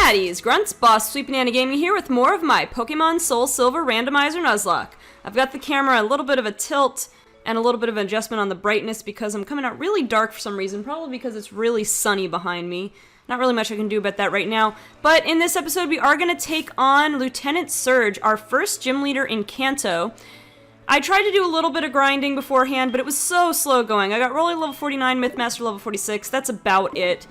Maddies, Grunts, Boss, SweetBananaGaming here with more of my Pokemon Soul Silver Randomizer Nuzlocke. I've got the camera a little bit of a tilt and a little bit of an adjustment on the brightness because I'm coming out really dark for some reason, probably because it's really sunny behind me. Not really much I can do about that right now, but in this episode we are going to take on Lieutenant Surge, our first gym leader in Kanto. I tried to do a little bit of grinding beforehand, but it was so slow going. I got Rolly level 49, Mythmaster level 46, that's about it.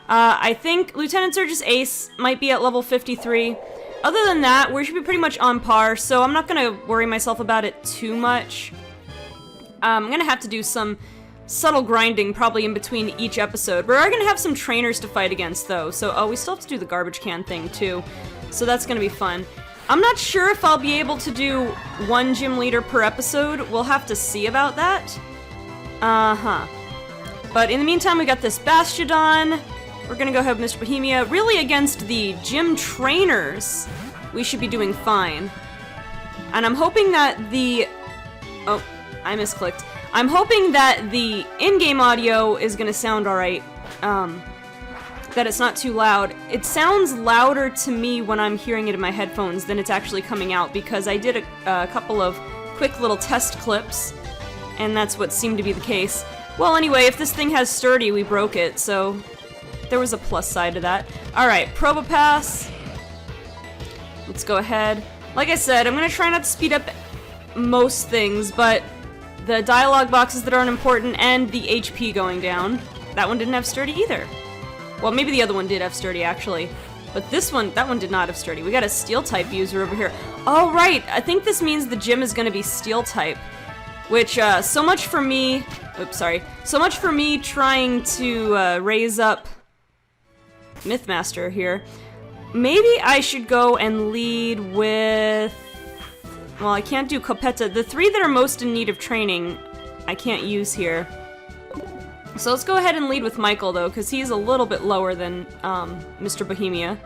I think Lieutenant Surge's ace might be at level 53. Other than that, we should be pretty much on par, so I'm not going to worry myself about it too much. I'm going to have to do some subtle grinding probably in between each episode. We are going to have some trainers to fight against, though, so we still have to do the garbage can thing, too. So that's going to be fun. I'm not sure if I'll be able to do one gym leader per episode. We'll have to see about that. But in the meantime, we got this Bastiodon. We're gonna go have Mr. Bohemia. Really, against the gym trainers, we should be doing fine. And I'm hoping that the... Oh, I misclicked. I'm hoping that the in-game audio is gonna sound alright. That it's not too loud. It sounds louder to me when I'm hearing it in my headphones than it's actually coming out, because I did a couple of quick little test clips, and that's what seemed to be the case. Well, anyway, if this thing has sturdy, we broke it, so... there was a plus side to that. Alright, Probopass. Let's go ahead. Like I said, I'm gonna try not to speed up most things, but the dialogue boxes that aren't important and the HP going down. That one didn't have sturdy either. Well, maybe the other one did have sturdy, actually. But this one, that one did not have sturdy. We got a Steel-type user over here. Oh, right! I think this means the gym is gonna be Steel-type. Which, so much for me... Oops, sorry. So much for me trying to, raise up Mythmaster here. Maybe I should go and lead with... well, I can't do Copetta. The three that are most in need of training, I can't use here. So let's go ahead and lead with Michael, though, because he's a little bit lower than Mr. Bohemia.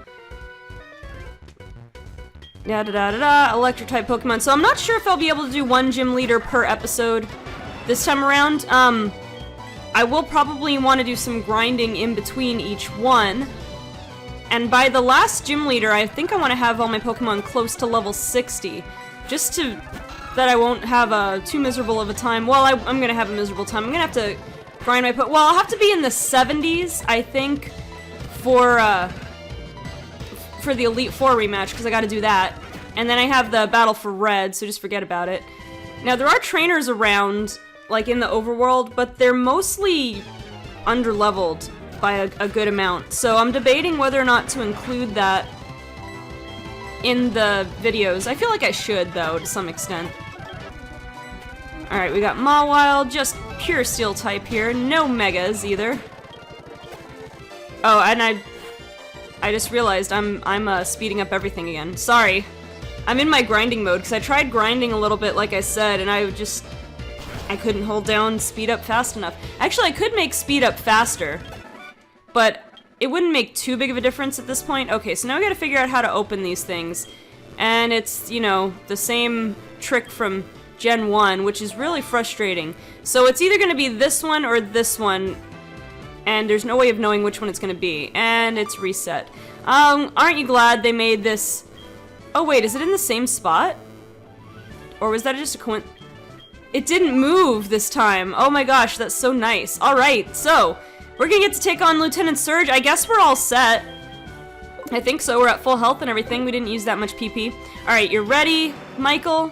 Da-da-da-da-da, Electric-type Pokemon. So I'm not sure if I'll be able to do one gym leader per episode this time around. I will probably want to do some grinding in between each one. And by the last gym leader, I think I want to have all my Pokemon close to level 60. Just to... that I won't have too miserable of a time. Well, I'm going to have a miserable time. I'm going to have to grind my... well, I'll have to be in the 70s, I think, for the Elite Four rematch, because I got to do that. And then I have the Battle for Red, so just forget about it. Now, there are trainers around, like in the overworld, but they're mostly underleveled by a good amount. So I'm debating whether or not to include that in the videos. I feel like I should, though, to some extent. Alright, we got Mawile, just pure Steel type here. No Megas, either. Oh, and I just realized I'm speeding up everything again. Sorry. I'm in my grinding mode, because I tried grinding a little bit, like I said, and I couldn't hold down speed up fast enough. Actually, I could make speed up faster, but it wouldn't make too big of a difference at this point. Okay, so now we gotta figure out how to open these things. And it's, you know, the same trick from Gen 1, which is really frustrating. So it's either gonna be this one or this one, and there's no way of knowing which one it's gonna be. And it's reset. Aren't you glad they made this... oh wait, is it in the same spot? Or was that just a coincidence? It didn't move this time. Oh my gosh, that's so nice. Alright, so... we're gonna get to take on Lieutenant Surge. I guess we're all set. I think so. We're at full health and everything. We didn't use that much PP. Alright, you're ready, Michael?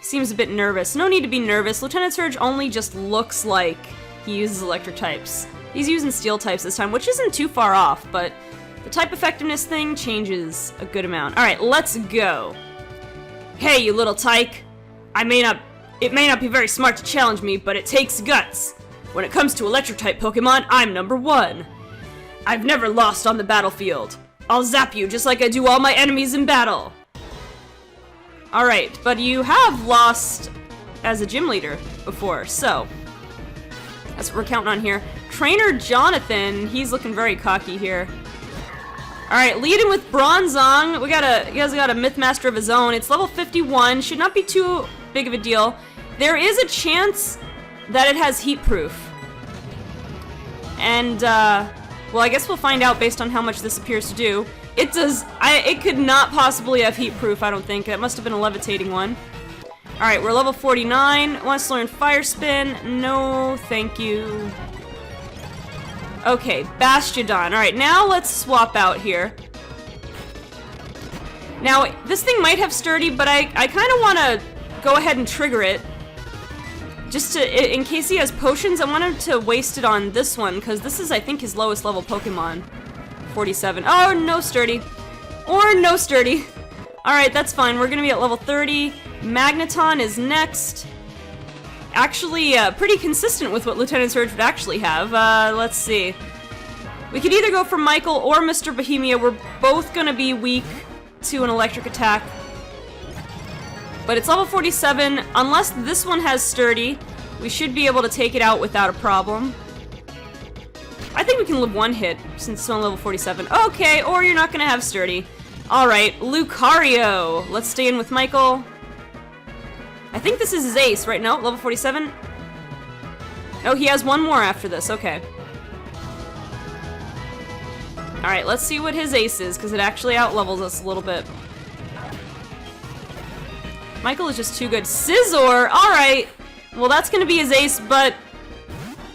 Seems a bit nervous. No need to be nervous. Lieutenant Surge only just looks like he uses electric types. He's using steel types this time, which isn't too far off, but the type effectiveness thing changes a good amount. Alright, let's go. Hey, you little tyke. It may not be very smart to challenge me, but it takes guts. When it comes to electric-type Pokemon, I'm #1. I've never lost on the battlefield. I'll zap you just like I do all my enemies in battle. Alright, but you have lost as a gym leader before, so that's what we're counting on here. Trainer Jonathan, he's looking very cocky here. Alright, leading with Bronzong. He has got a Mythmaster of his own. It's level 51, should not be too big of a deal. There is a chance that it has heat proof. And, well, I guess we'll find out based on how much this appears to do. It does. It could not possibly have heat proof, I don't think. That must have been a levitating one. Alright, we're level 49. Wants to learn Fire Spin. No, thank you. Okay, Bastiodon. Alright, now let's swap out here. Now, this thing might have Sturdy, but I kind of want to go ahead and trigger it. Just to, in case he has potions, I want him to waste it on this one, because this is, I think, his lowest level Pokemon. 47. Oh, no Sturdy. Or no Sturdy. Alright, that's fine. We're gonna be at level 30. Magneton is next. Actually, pretty consistent with what Lieutenant Surge would actually have. Let's see. We could either go for Michael or Mr. Bohemia. We're both gonna be weak to an electric attack. But it's level 47. Unless this one has Sturdy, we should be able to take it out without a problem. I think we can live one hit since it's on level 47. Okay, or you're not gonna have Sturdy. Alright, Lucario. Let's stay in with Michael. I think this is his ace, right? No, level 47. Oh, he has one more after this. Okay. Alright, let's see what his ace is, because it actually outlevels us a little bit. Michael is just too good. Scizor! Alright! Well, that's gonna be his ace, but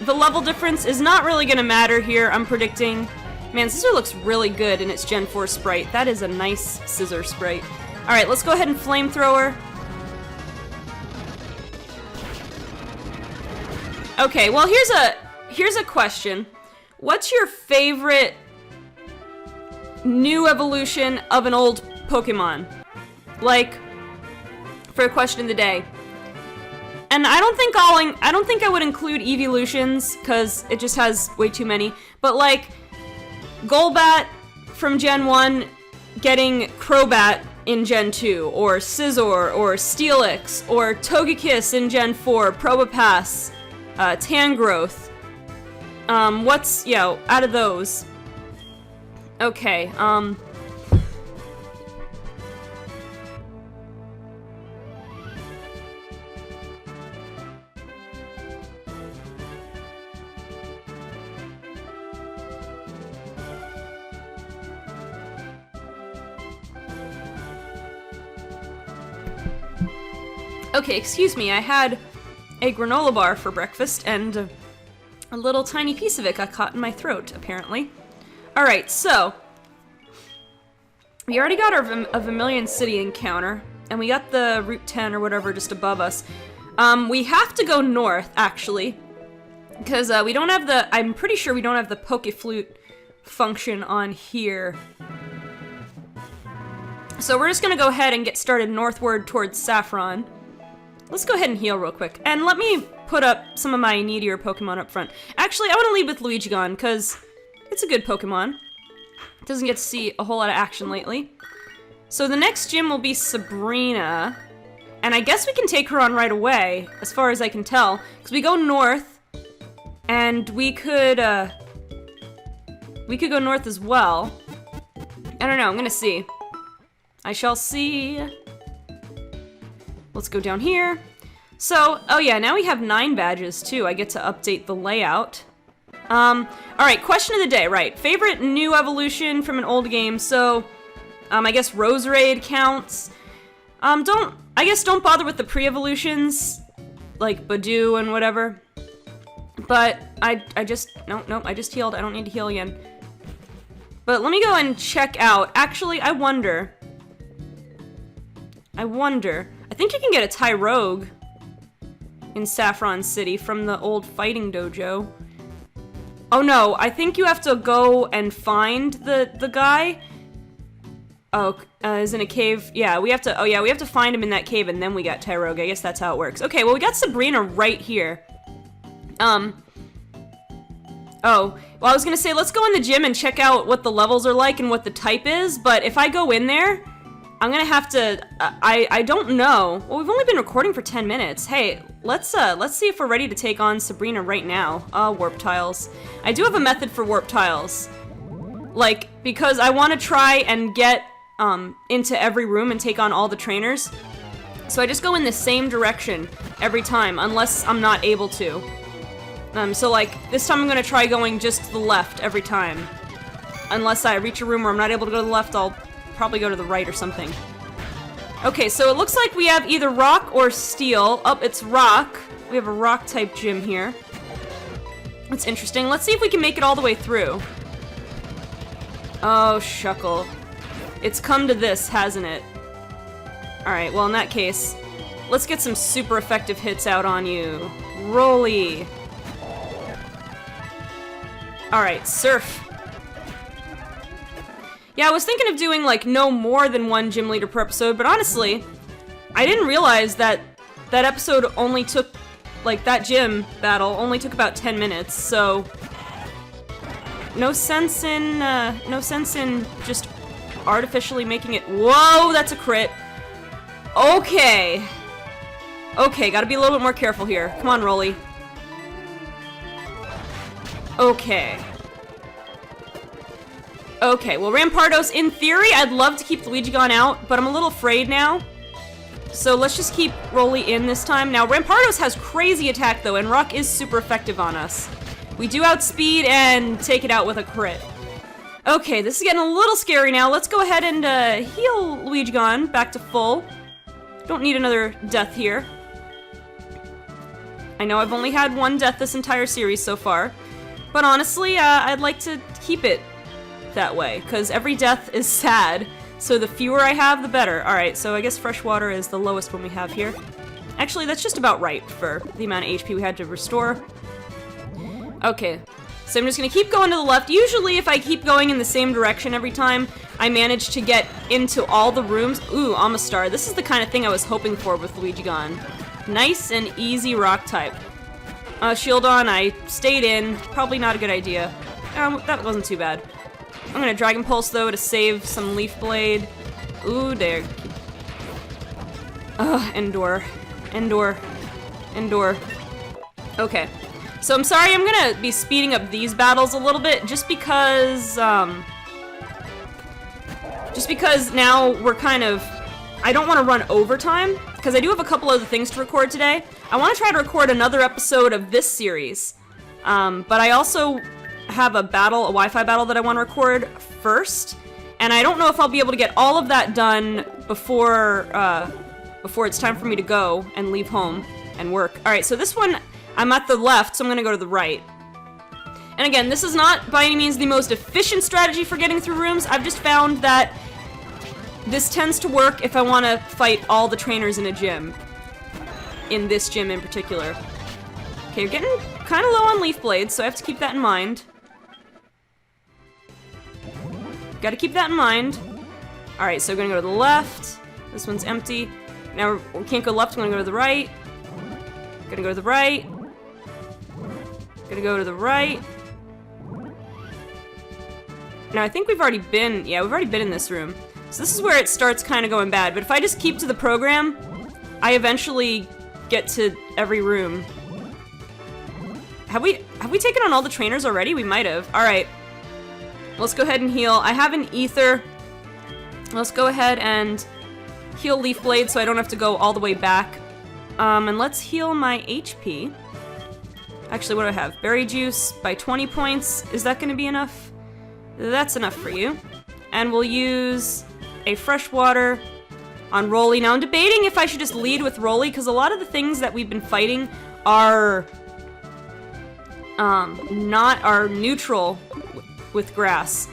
the level difference is not really gonna matter here, I'm predicting. Man, Scizor looks really good in its Gen 4 sprite. That is a nice Scizor sprite. Alright, let's go ahead and Flamethrower. Okay, well, here's a question. What's your favorite new evolution of an old Pokemon? Like, for a question of the day. And I don't think I would include evolutions, because it just has way too many. But like, Golbat from Gen 1 getting Crobat in Gen 2, or Scizor, or Steelix, or Togekiss in Gen 4, Probopass, Tangrowth. What's, out of those? Okay, okay, excuse me, I had a granola bar for breakfast, and a little tiny piece of it got caught in my throat, apparently. Alright, so, we already got our Vermilion City encounter, and we got the Route 10 or whatever just above us. We have to go north, actually, because we don't have the, I'm pretty sure we don't have the Pokeflute function on here. So we're just gonna go ahead and get started northward towards Saffron. Let's go ahead and heal real quick. And let me put up some of my needier Pokemon up front. Actually, I want to lead with Luigigon, because it's a good Pokemon. It doesn't get to see a whole lot of action lately. So the next gym will be Sabrina. And I guess we can take her on right away, as far as I can tell. Because we go north, and we could go north as well. I don't know, I'm gonna see. I shall see. Let's go down here. So, oh yeah, now we have 9 badges too. I get to update the layout. Alright, question of the day, right. Favorite new evolution from an old game, so, I guess Roserade counts. Don't bother with the pre-evolutions, like Badoo and whatever. But, I just healed. I don't need to heal again. But let me go and check out. Actually, I wonder. I think you can get a Tyrogue in Saffron City from the old fighting dojo. Oh no, I think you have to go and find the guy. Oh, is in a cave. Yeah, we have to find him in that cave, and then we got Tyrogue. I guess that's how it works. Okay, well, we got Sabrina right here. Oh, well, I was gonna say, let's go in the gym and check out what the levels are like and what the type is, but if I go in there, I'm gonna have to, I don't know. Well, we've only been recording for 10 minutes. Hey, let's see if we're ready to take on Sabrina right now. Warp Tiles. I do have a method for Warp Tiles. Like, because I want to try and get, into every room and take on all the trainers. So I just go in the same direction every time, unless I'm not able to. So like, this time I'm gonna try going just to the left every time. unless I reach a room where I'm not able to go to the left, I'll probably go to the right or something. Okay, so it looks like we have either rock or steel. Oh, it's rock. We have a rock type gym here. That's interesting. Let's see if we can make it all the way through. Oh, shuckle. It's come to this, hasn't it? Alright, well in that case, let's get some super effective hits out on you. Rolly. Alright, surf. Yeah, I was thinking of doing like no more than one gym leader per episode, but honestly, I didn't realize that that episode only took, like that gym battle only took about 10 minutes, so no sense in just artificially making it. Whoa, that's a crit. Okay. Okay, gotta be a little bit more careful here. Come on, Rolly. Okay. Okay, well, Rampardos, in theory, I'd love to keep Luigi gone out, but I'm a little afraid now. So let's just keep Rolly in this time. Now, Rampardos has crazy attack, though, and Rock is super effective on us. We do outspeed and take it out with a crit. Okay, this is getting a little scary now. Let's go ahead and heal Luigi gone back to full. Don't need another death here. I know I've only had one death this entire series so far, but honestly, I'd like to keep it that way, because every death is sad, so the fewer I have, the better. Alright, so I guess freshwater is the lowest one we have here. Actually, that's just about right for the amount of HP we had to restore. Okay, so I'm just gonna keep going to the left. Usually, if I keep going in the same direction every time, I manage to get into all the rooms. Ooh, Amistar. This is the kind of thing I was hoping for with Luigi gone. Nice and easy rock type. Shield on, I stayed in. Probably not a good idea. That wasn't too bad. I'm gonna Dragon Pulse, though, to save some Leaf Blade. Ooh, there. Endure. Endure. Endure. Okay. So I'm sorry, I'm gonna be speeding up these battles a little bit, just because now we're kind of... I don't want to run overtime, because I do have a couple other things to record today. I want to try to record another episode of this series, but I also have a Wi-Fi battle that I want to record first, and I don't know if I'll be able to get all of that done before it's time for me to go and leave home and work. Alright, so this one, I'm at the left, so I'm gonna go to the right. And again, this is not by any means the most efficient strategy for getting through rooms. I've just found that this tends to work if I want to fight all the trainers in a gym. In this gym in particular. Okay, we're getting kind of low on Leaf Blades, so I have to keep that in mind. Gotta keep that in mind. Alright, so we're gonna go to the left. This one's empty. Now we can't go left, I'm gonna go to the right. Gonna go to the right. Gonna go to the right. Now I think we've already been, yeah, we've already been in this room. So this is where it starts kind of going bad, but if I just keep to the program, I eventually get to every room. Have we taken on all the trainers already? We might have. Alright. Let's go ahead and heal. I have an ether. Let's go ahead and heal Leaf Blade so I don't have to go all the way back. And let's heal my HP. Actually, what do I have? Berry Juice by 20 points. Is that going to be enough? That's enough for you. And we'll use a Freshwater on Rolly. Now, I'm debating if I should just lead with Rolly, because a lot of the things that we've been fighting are neutral with grass.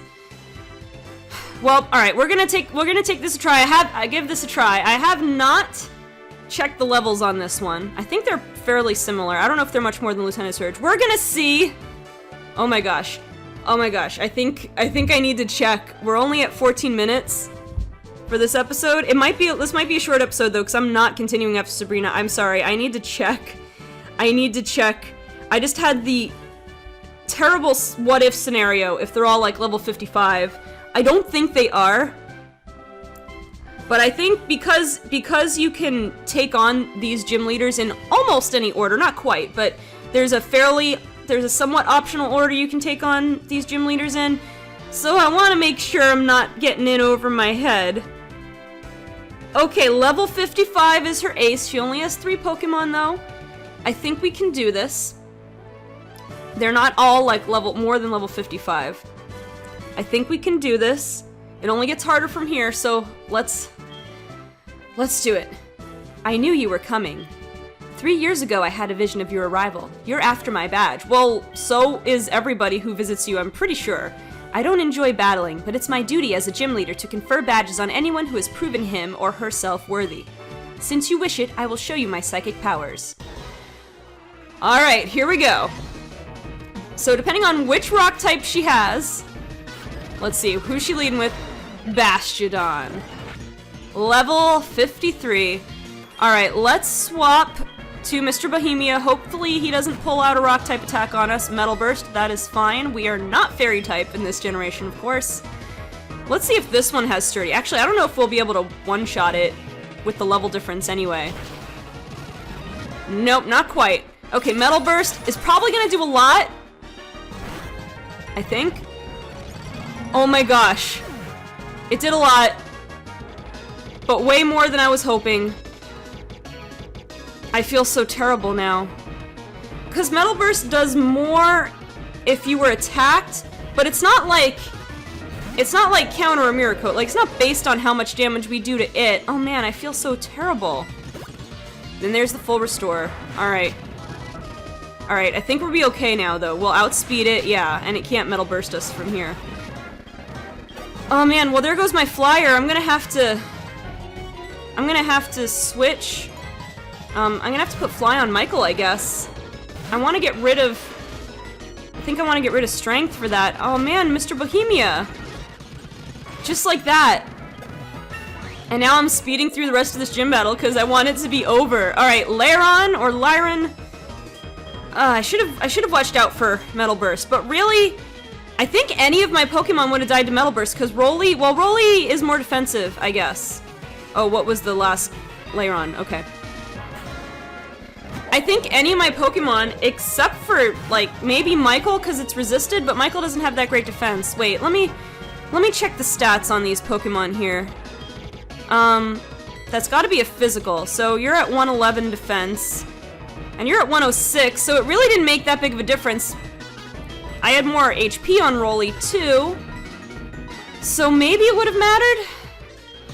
Well, all right, we're gonna take this a try. I give this a try. I have not checked the levels on this one. I think they're fairly similar. I don't know if they're much more than Lieutenant Surge. We're gonna see. Oh my gosh. Oh my gosh. I think I need to check. We're only at 14 minutes for this episode. This might be a short episode though, because I'm not continuing after Sabrina. I'm sorry. I need to check. I just had the terrible what if scenario if they're all like level 55. I don't think they are. But I think because you can take on these gym leaders in almost any order, not quite, but there's a somewhat optional order you can take on these gym leaders in. So I want to make sure I'm not getting in over my head. Okay, level 55 is her ace. She only has 3 Pokemon though. I think we can do this. They're not all like more than level 55. I think we can do this. It only gets harder from here, so let's do it. I knew you were coming. 3 years ago, I had a vision of your arrival. You're after my badge. Well, so is everybody who visits you, I'm pretty sure. I don't enjoy battling, but it's my duty as a gym leader to confer badges on anyone who has proven him or herself worthy. Since you wish it, I will show you my psychic powers. Alright, here we go. So depending on which rock type she has, let's see, who's she leading with? Bastiodon. Level 53. Alright, let's swap to Mr. Bohemia. Hopefully he doesn't pull out a rock type attack on us. Metal Burst, that is fine. We are not fairy type in this generation, of course. Let's see if this one has sturdy. Actually, I don't know if we'll be able to one-shot it with the level difference anyway. Nope, not quite. Okay, Metal Burst is probably gonna do a lot. I think. Oh my gosh. It did a lot. But way more than I was hoping. I feel so terrible now. Because Metal Burst does more if you were attacked, but it's not like counter or mirror coat. Like, it's not based on how much damage we do to it. Oh man, I feel so terrible. Then there's the full restore. Alright. Alright, I think we'll be okay now, though. We'll outspeed it, yeah, and it can't Metal Burst us from here. Oh man, well there goes my flyer. I'm gonna have to switch. I'm gonna have to put Fly on Michael, I guess. I want to get rid of... I think I want to get rid of Strength for that. Oh man, Mr. Bohemia! Just like that. And now I'm speeding through the rest of this gym battle because I want it to be over. Alright, Lyron or Lyron. I should have watched out for Metal Burst, but really, I think any of my Pokemon would have died to Metal Burst because Roly is more defensive, I guess. Oh, what was the last Lyron? Okay. I think any of my Pokemon, except for, like, maybe Michael, because it's resisted, but Michael doesn't have that great defense. Wait, let me check the stats on these Pokemon here. That's gotta be a physical. So you're at 111 defense, and you're at 106, so it really didn't make that big of a difference. I had more HP on Roly, too, so maybe it would have mattered?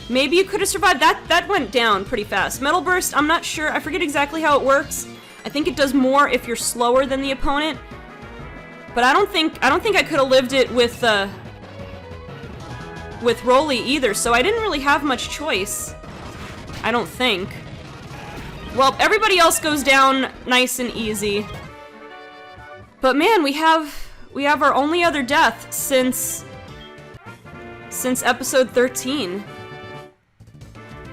Maybe you could have survived. That went down pretty fast. Metal Burst, I'm not sure. I forget exactly how it works. I think it does more if you're slower than the opponent. But I don't think I could have lived it with Roly either, so I didn't really have much choice. I don't think. Well, everybody else goes down nice and easy. But man, we have our only other death since episode 13.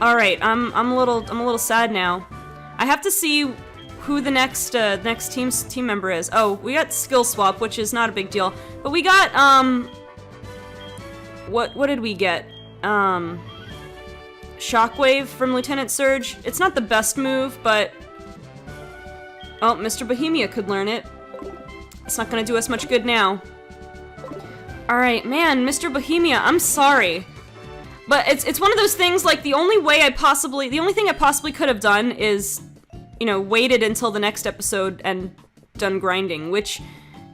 All right, I'm a little sad now. I have to see who the next team member is. Oh, we got skill swap, which is not a big deal. But we got what did we get? Shockwave from Lieutenant Surge. It's not the best move, but oh, Mr. Bohemia could learn it. It's not gonna do us much good now. All right, man, Mr. Bohemia, I'm sorry. But it's one of those things, like, the only thing I possibly could have done is, you know, waited until the next episode and done grinding, which,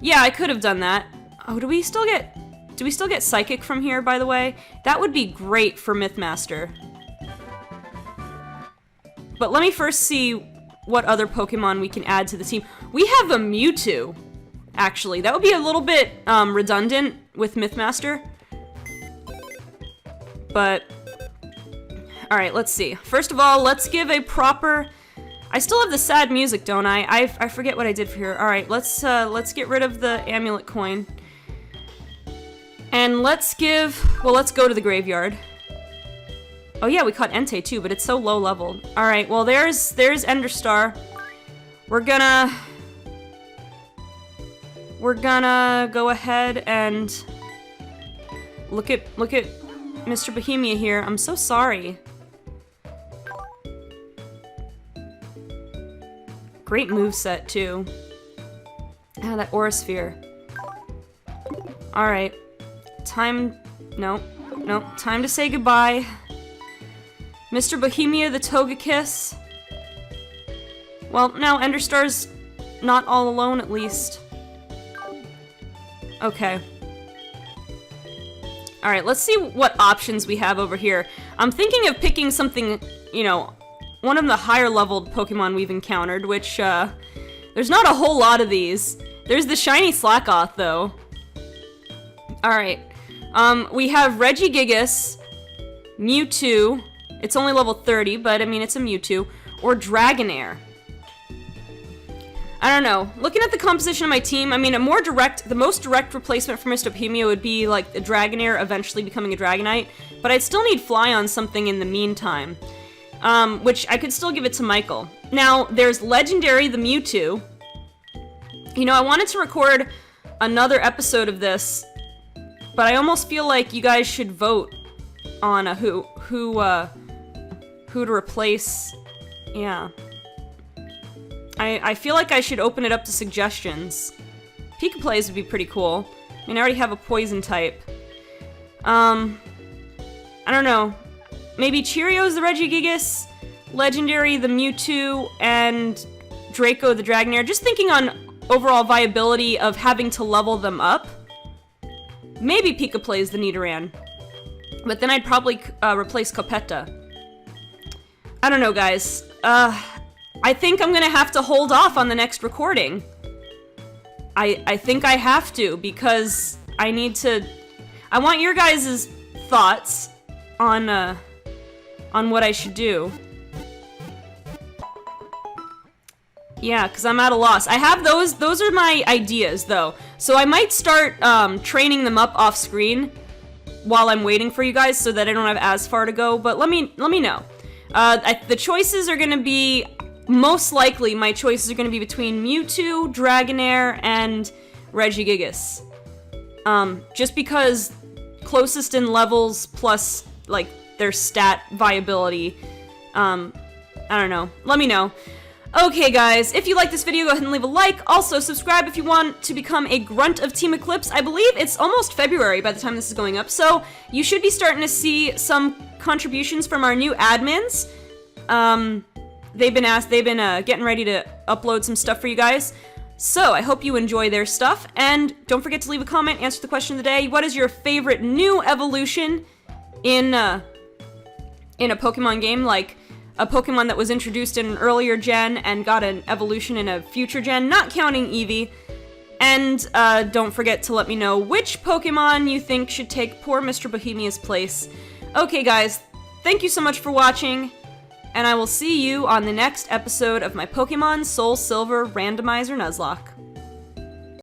yeah, I could have done that. Oh, do we still get Psychic from here, by the way? That would be great for Mythmaster. But let me first see what other Pokemon we can add to the team. We have a Mewtwo, actually. That would be a little bit redundant with Mythmaster. But, alright, let's see. First of all, let's give a proper... I still have the sad music, don't I? I forget what I did for here. Alright, let's get rid of the amulet coin. And let's go to the graveyard. Oh yeah, we caught Entei too, but it's so low leveled. Alright, well there's Enderstar. We're gonna go ahead and look at Mr. Bohemia here. I'm so sorry. Great moveset, too. Ah, that Aura Sphere. Alright. Time to say goodbye. Mr. Bohemia, the Togekiss. Well, now Enderstar's not all alone, at least. Okay. Alright, let's see what options we have over here. I'm thinking of picking something, you know, one of the higher leveled Pokemon we've encountered, which, there's not a whole lot of these. There's the shiny Slackoth, though. Alright. We have Regigigas, Mewtwo. It's only level 30, but I mean, it's a Mewtwo. Or Dragonair. I don't know. Looking at the composition of my team, I mean, the most direct replacement for Mr. Bohemia would be, like, a Dragonair eventually becoming a Dragonite, but I'd still need Fly on something in the meantime. Which I could still give it to Michael. Now, there's Legendary the Mewtwo. You know, I wanted to record another episode of this, but I almost feel like you guys should vote on who to replace. Yeah. I feel like I should open it up to suggestions. Pika Plays would be pretty cool. I mean, I already have a poison type. I don't know. Maybe Cheerios the Regigigas, Legendary the Mewtwo, and Draco the Dragonair. Just thinking on overall viability of having to level them up. Maybe Pika Plays the Nidoran. But then I'd probably replace Copetta. I don't know, guys. I think I'm gonna have to hold off on the next recording. I think I have to, because I want your guys' thoughts on what I should do. Yeah, because I'm at a loss. I have those are my ideas, though. So I might start training them up off screen while I'm waiting for you guys so that I don't have as far to go, but let me know. The choices are gonna be, most likely, my choices are gonna be between Mewtwo, Dragonair, and Regigigas. Just because closest in levels plus, like, their stat viability. I don't know. Let me know. Okay, guys, if you like this video, go ahead and leave a like. Also, subscribe if you want to become a grunt of Team Eclipse. I believe it's almost February by the time this is going up, so you should be starting to see some contributions from our new admins. They've been getting ready to upload some stuff for you guys. So, I hope you enjoy their stuff, and don't forget to leave a comment, answer the question of the day. What is your favorite new evolution in a Pokemon game, like a Pokemon that was introduced in an earlier gen and got an evolution in a future gen, not counting Eevee. And don't forget to let me know which Pokemon you think should take poor Mr. Bohemia's place. Okay, guys, thank you so much for watching, and I will see you on the next episode of my Pokemon Soul Silver Randomizer Nuzlocke.